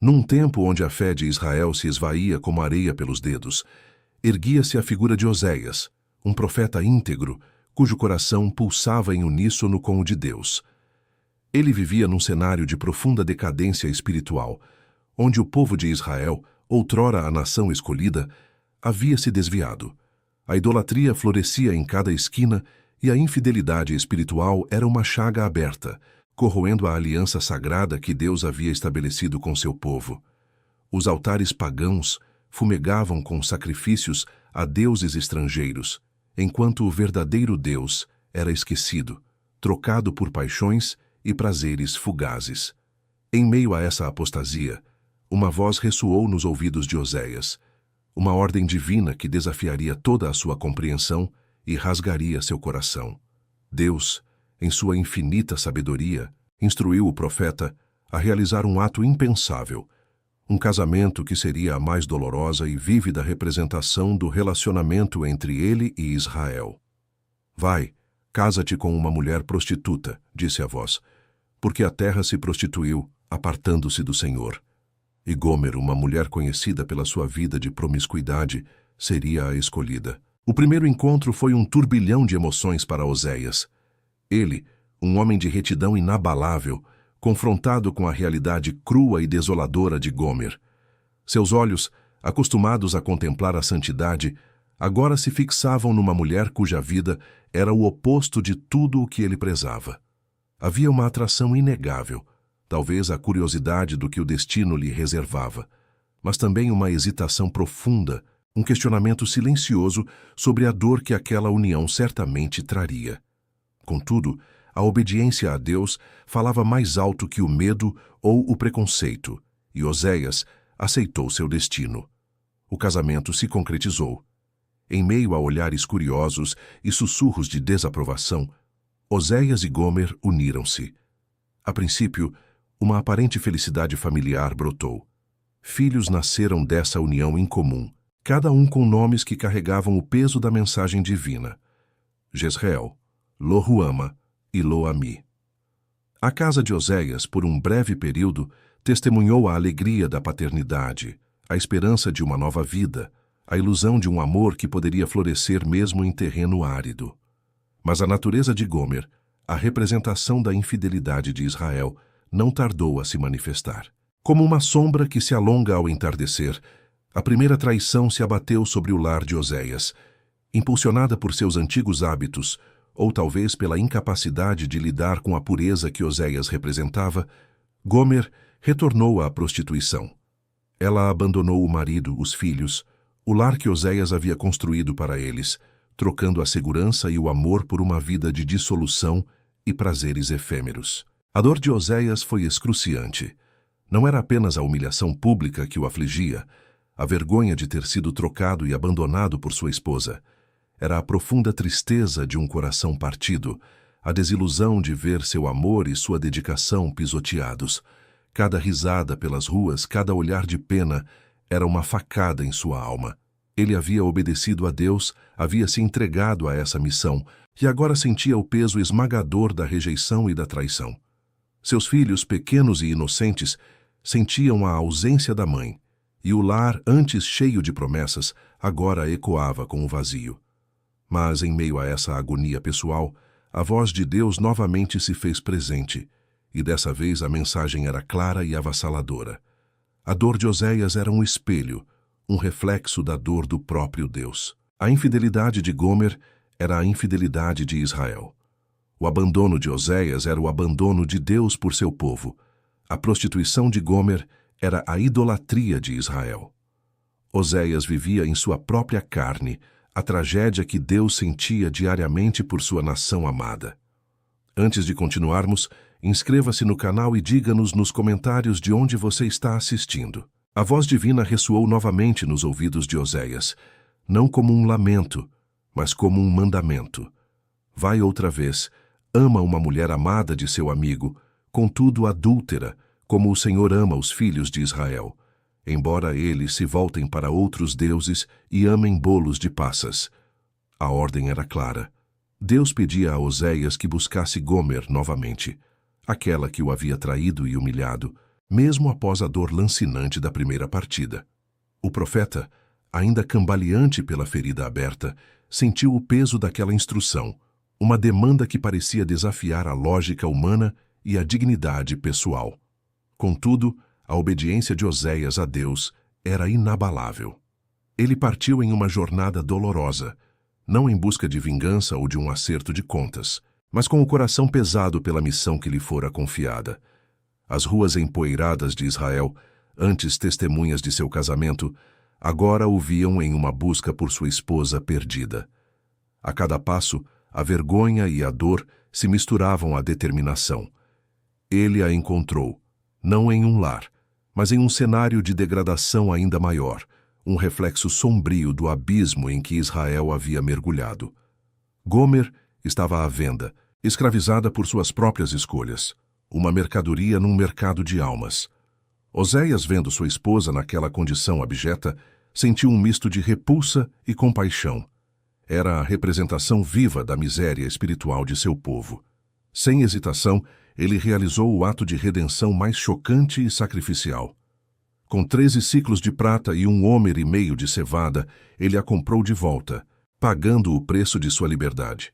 Num tempo onde a fé de Israel se esvaía como areia pelos dedos, erguia-se a figura de Oséias, um profeta íntegro, cujo coração pulsava em uníssono com o de Deus. Ele vivia num cenário de profunda decadência espiritual, onde o povo de Israel, outrora a nação escolhida, havia se desviado. A idolatria florescia em cada esquina e a infidelidade espiritual era uma chaga aberta, corroendo a aliança sagrada que Deus havia estabelecido com seu povo. Os altares pagãos fumegavam com sacrifícios a deuses estrangeiros, enquanto o verdadeiro Deus era esquecido, trocado por paixões e prazeres fugazes. Em meio a essa apostasia, uma voz ressoou nos ouvidos de Oséias, uma ordem divina que desafiaria toda a sua compreensão e rasgaria seu coração. Deus, em sua infinita sabedoria, instruiu o profeta a realizar um ato impensável, um casamento que seria a mais dolorosa e vívida representação do relacionamento entre ele e Israel. Vai, casa-te com uma mulher prostituta, disse a voz, porque a terra se prostituiu, apartando-se do Senhor. E Gomer, uma mulher conhecida pela sua vida de promiscuidade, seria a escolhida. O primeiro encontro foi um turbilhão de emoções para Oséias. Ele, um homem de retidão inabalável, confrontado com a realidade crua e desoladora de Gomer. Seus olhos, acostumados a contemplar a santidade, agora se fixavam numa mulher cuja vida era o oposto de tudo o que ele prezava. Havia uma atração inegável, talvez a curiosidade do que o destino lhe reservava, mas também uma hesitação profunda, um questionamento silencioso sobre a dor que aquela união certamente traria. Contudo, a obediência a Deus falava mais alto que o medo ou o preconceito, e Oséias aceitou seu destino. O casamento se concretizou. Em meio a olhares curiosos e sussurros de desaprovação, Oséias e Gomer uniram-se. A princípio, uma aparente felicidade familiar brotou. Filhos nasceram dessa união incomum, cada um com nomes que carregavam o peso da mensagem divina: Jezreel, Lo-ruama e Lo-ami. A casa de Oséias, por um breve período, testemunhou a alegria da paternidade, a esperança de uma nova vida, a ilusão de um amor que poderia florescer mesmo em terreno árido. Mas a natureza de Gomer, a representação da infidelidade de Israel, não tardou a se manifestar. Como uma sombra que se alonga ao entardecer, a primeira traição se abateu sobre o lar de Oséias. Impulsionada por seus antigos hábitos, ou talvez pela incapacidade de lidar com a pureza que Oséias representava, Gomer retornou à prostituição. Ela abandonou o marido, os filhos, o lar que Oséias havia construído para eles, trocando a segurança e o amor por uma vida de dissolução e prazeres efêmeros. A dor de Oséias foi excruciante. Não era apenas a humilhação pública que o afligia, a vergonha de ter sido trocado e abandonado por sua esposa. Era a profunda tristeza de um coração partido, a desilusão de ver seu amor e sua dedicação pisoteados. Cada risada pelas ruas, cada olhar de pena, era uma facada em sua alma. Ele havia obedecido a Deus, havia se entregado a essa missão, e agora sentia o peso esmagador da rejeição e da traição. Seus filhos, pequenos e inocentes, sentiam a ausência da mãe, e o lar, antes cheio de promessas, agora ecoava com o vazio. Mas, em meio a essa agonia pessoal, a voz de Deus novamente se fez presente, e dessa vez a mensagem era clara e avassaladora. A dor de Oséias era um espelho, um reflexo da dor do próprio Deus. A infidelidade de Gomer era a infidelidade de Israel. O abandono de Oséias era o abandono de Deus por seu povo. A prostituição de Gomer era a idolatria de Israel. Oséias vivia em sua própria carne a tragédia que Deus sentia diariamente por sua nação amada. Antes de continuarmos, inscreva-se no canal e diga-nos nos comentários de onde você está assistindo. A voz divina ressoou novamente nos ouvidos de Oséias, não como um lamento, mas como um mandamento. Vai outra vez, ama uma mulher amada de seu amigo, contudo adúltera, como o Senhor ama os filhos de Israel, embora eles se voltem para outros deuses e amem bolos de passas. A ordem era clara. Deus pedia a Oséias que buscasse Gomer novamente, aquela que o havia traído e humilhado, mesmo após a dor lancinante da primeira partida. O profeta, ainda cambaleante pela ferida aberta, sentiu o peso daquela instrução, uma demanda que parecia desafiar a lógica humana e a dignidade pessoal. Contudo, a obediência de Oséias a Deus era inabalável. Ele partiu em uma jornada dolorosa, não em busca de vingança ou de um acerto de contas, mas com o coração pesado pela missão que lhe fora confiada. As ruas empoeiradas de Israel, antes testemunhas de seu casamento, agora o viam em uma busca por sua esposa perdida. A cada passo, a vergonha e a dor se misturavam à determinação. Ele a encontrou, não em um lar, mas em um cenário de degradação ainda maior, um reflexo sombrio do abismo em que Israel havia mergulhado. Gomer estava à venda, escravizada por suas próprias escolhas, uma mercadoria num mercado de almas. Oséias, vendo sua esposa naquela condição abjeta, sentiu um misto de repulsa e compaixão. Era a representação viva da miséria espiritual de seu povo. Sem hesitação, ele realizou o ato de redenção mais chocante e sacrificial. Com 13 ciclos de prata e 1,5 homer de cevada, ele a comprou de volta, pagando o preço de sua liberdade.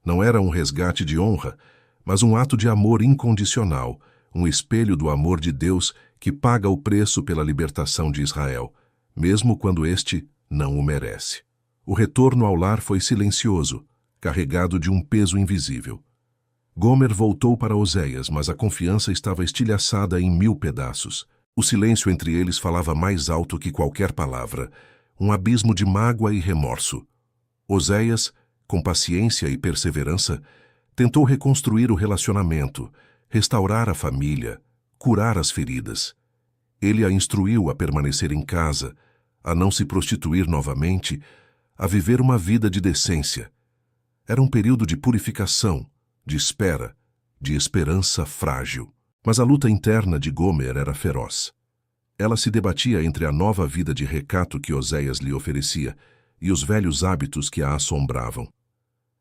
Não era um resgate de honra, mas um ato de amor incondicional, um espelho do amor de Deus que paga o preço pela libertação de Israel, mesmo quando este não o merece. O retorno ao lar foi silencioso, carregado de um peso invisível. Gomer voltou para Oséias, mas a confiança estava estilhaçada em 1000 pedaços. O silêncio entre eles falava mais alto que qualquer palavra, um abismo de mágoa e remorso. Oséias, com paciência e perseverança, tentou reconstruir o relacionamento, restaurar a família, curar as feridas. Ele a instruiu a permanecer em casa, a não se prostituir novamente, a viver uma vida de decência. Era um período de purificação, de espera, de esperança frágil. Mas a luta interna de Gomer era feroz. Ela se debatia entre a nova vida de recato que Oséias lhe oferecia e os velhos hábitos que a assombravam.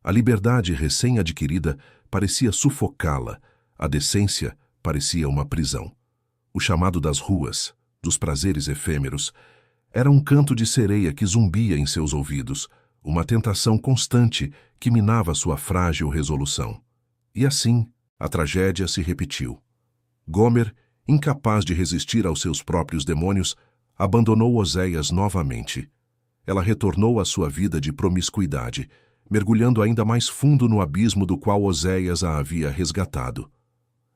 A liberdade recém-adquirida parecia sufocá-la, a decência parecia uma prisão. O chamado das ruas, dos prazeres efêmeros, era um canto de sereia que zumbia em seus ouvidos, uma tentação constante que minava sua frágil resolução. E assim, a tragédia se repetiu. Gomer, incapaz de resistir aos seus próprios demônios, abandonou Oséias novamente. Ela retornou à sua vida de promiscuidade, mergulhando ainda mais fundo no abismo do qual Oséias a havia resgatado.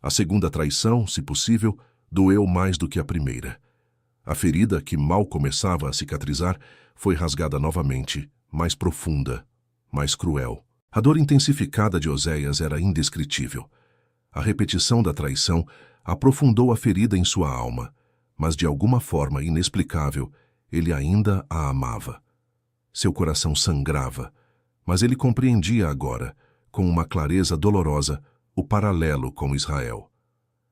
A segunda traição, se possível, doeu mais do que a primeira. A ferida, que mal começava a cicatrizar, foi rasgada novamente, mais profunda, mais cruel. A dor intensificada de Oséias era indescritível. A repetição da traição aprofundou a ferida em sua alma, mas de alguma forma inexplicável, ele ainda a amava. Seu coração sangrava, mas ele compreendia agora, com uma clareza dolorosa, o paralelo com Israel.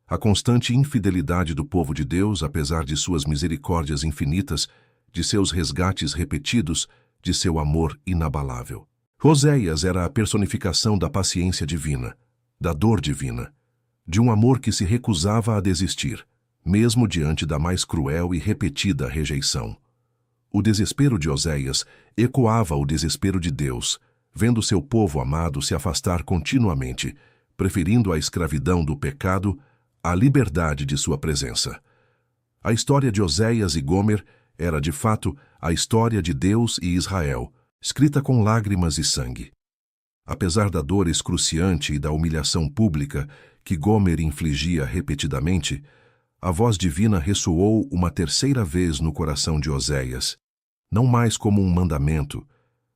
A constante infidelidade do povo de Deus, apesar de suas misericórdias infinitas, de seus resgates repetidos, de seu amor inabalável. Oséias era a personificação da paciência divina, da dor divina, de um amor que se recusava a desistir, mesmo diante da mais cruel e repetida rejeição. O desespero de Oséias ecoava o desespero de Deus, vendo seu povo amado se afastar continuamente, preferindo a escravidão do pecado à liberdade de sua presença. A história de Oséias e Gomer era, de fato, a história de Deus e Israel, escrita com lágrimas e sangue. Apesar da dor excruciante e da humilhação pública que Gomer infligia repetidamente, a voz divina ressoou uma terceira vez no coração de Oséias, não mais como um mandamento,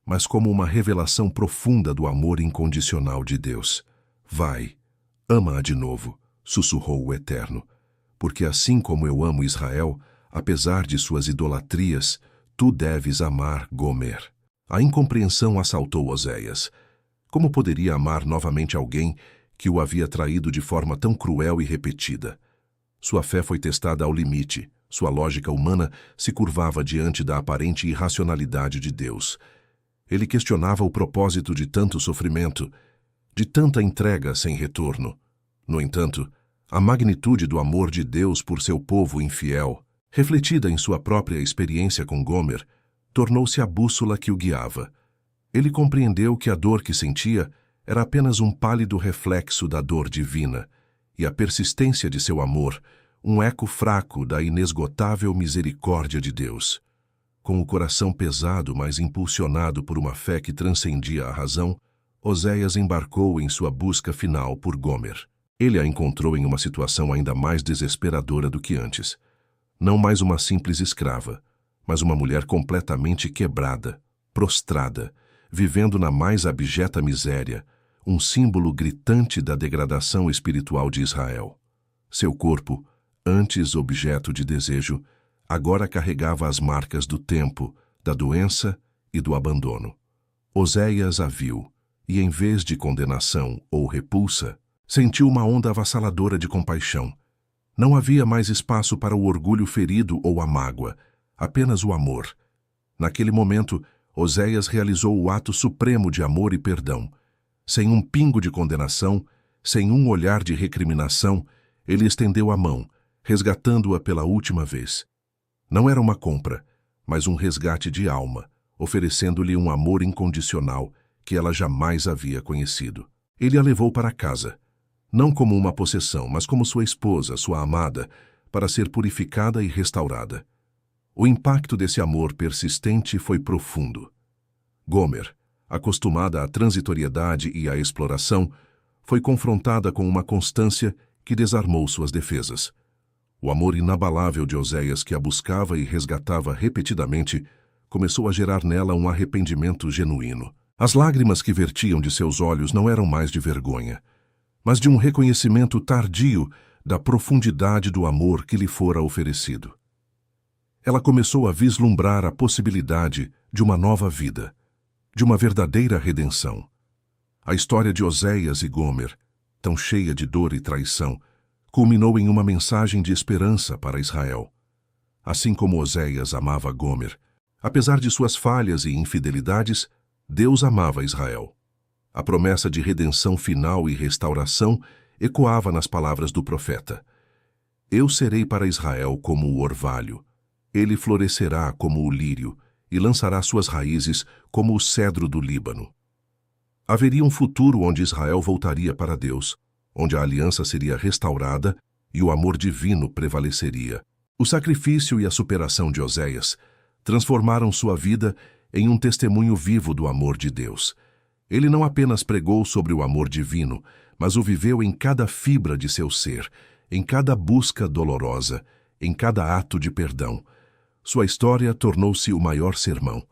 mas como uma revelação profunda do amor incondicional de Deus. Vai, ama-a de novo, sussurrou o Eterno, porque assim como eu amo Israel, apesar de suas idolatrias, tu deves amar Gomer. A incompreensão assaltou Oséias. Como poderia amar novamente alguém que o havia traído de forma tão cruel e repetida? Sua fé foi testada ao limite, sua lógica humana se curvava diante da aparente irracionalidade de Deus. Ele questionava o propósito de tanto sofrimento, de tanta entrega sem retorno. No entanto, A magnitude do amor de Deus por seu povo infiel, refletida em sua própria experiência com Gomer, tornou-se a bússola que o guiava. Ele compreendeu que a dor que sentia era apenas um pálido reflexo da dor divina, e a persistência de seu amor, um eco fraco da inesgotável misericórdia de Deus. Com o coração pesado, mas impulsionado por uma fé que transcendia a razão, Oséias embarcou em sua busca final por Gomer. Ele a encontrou em uma situação ainda mais desesperadora do que antes. Não mais uma simples escrava, mas uma mulher completamente quebrada, prostrada, vivendo na mais abjeta miséria, um símbolo gritante da degradação espiritual de Israel. Seu corpo, antes objeto de desejo, agora carregava as marcas do tempo, da doença e do abandono. Oséias a viu, e em vez de condenação ou repulsa, sentiu uma onda avassaladora de compaixão. Não havia mais espaço para o orgulho ferido ou a mágoa, apenas o amor. Naquele momento, Oséias realizou o ato supremo de amor e perdão. Sem um pingo de condenação, sem um olhar de recriminação, ele estendeu a mão, resgatando-a pela última vez. Não era uma compra, mas um resgate de alma, oferecendo-lhe um amor incondicional que ela jamais havia conhecido. Ele a levou para casa, não como uma possessão, mas como sua esposa, sua amada, para ser purificada e restaurada. O impacto desse amor persistente foi profundo. Gomer, acostumada à transitoriedade e à exploração, foi confrontada com uma constância que desarmou suas defesas. O amor inabalável de Oséias, que a buscava e resgatava repetidamente, começou a gerar nela um arrependimento genuíno. As lágrimas que vertiam de seus olhos não eram mais de vergonha, mas de um reconhecimento tardio da profundidade do amor que lhe fora oferecido. Ela começou a vislumbrar a possibilidade de uma nova vida, de uma verdadeira redenção. A história de Oséias e Gomer, tão cheia de dor e traição, culminou em uma mensagem de esperança para Israel. Assim como Oséias amava Gomer, apesar de suas falhas e infidelidades, Deus amava Israel. A promessa de redenção final e restauração ecoava nas palavras do profeta. Eu serei para Israel como o orvalho. Ele florescerá como o lírio e lançará suas raízes como o cedro do Líbano. Haveria um futuro onde Israel voltaria para Deus, onde a aliança seria restaurada e o amor divino prevaleceria. O sacrifício e a superação de Oséias transformaram sua vida em um testemunho vivo do amor de Deus. Ele não apenas pregou sobre o amor divino, mas o viveu em cada fibra de seu ser, em cada busca dolorosa, em cada ato de perdão. Sua história tornou-se o maior sermão,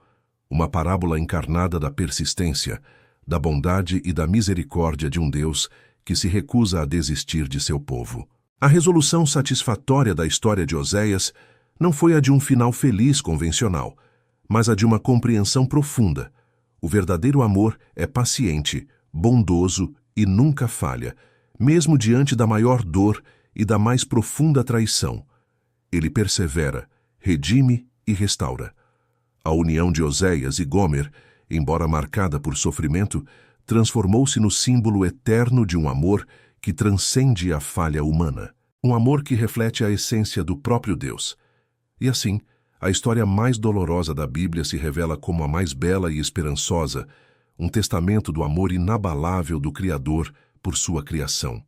uma parábola encarnada da persistência, da bondade e da misericórdia de um Deus que se recusa a desistir de seu povo. A resolução satisfatória da história de Oséias não foi a de um final feliz convencional, mas a de uma compreensão profunda. O verdadeiro amor é paciente, bondoso e nunca falha, mesmo diante da maior dor e da mais profunda traição. Ele persevera, redime e restaura. A união de Oséias e Gomer, embora marcada por sofrimento, transformou-se no símbolo eterno de um amor que transcende a falha humana. Um amor que reflete a essência do próprio Deus. E assim, a história mais dolorosa da Bíblia se revela como a mais bela e esperançosa, um testamento do amor inabalável do Criador por sua criação.